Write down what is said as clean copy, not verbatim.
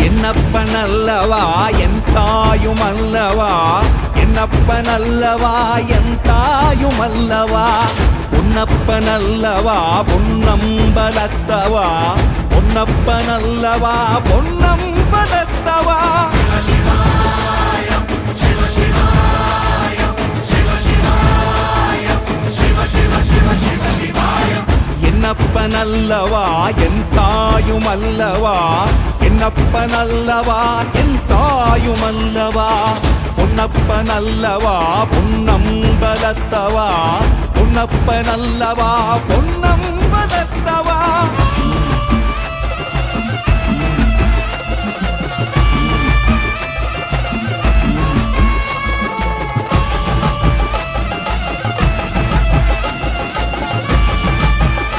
என்னப்பனல்லவா என் தாயுமல்லவா, என்னப்பனல்லவா என் தாயுமல்லவா, பொன்னப்பனல்லவா பொன்னம்பலத்தவா, பொன்னப்பனல்லவா பொன்னம்பலத்தவா. என்னப்பனல்லவா என் தாயுமல்லவா, என்னப்பனல்லவா என் தாயுமல்லவா, பொன்னப்பனல்லவா பொன்னம்பலத்தவா, பொன்னப்பனல்லவா பொன்னம்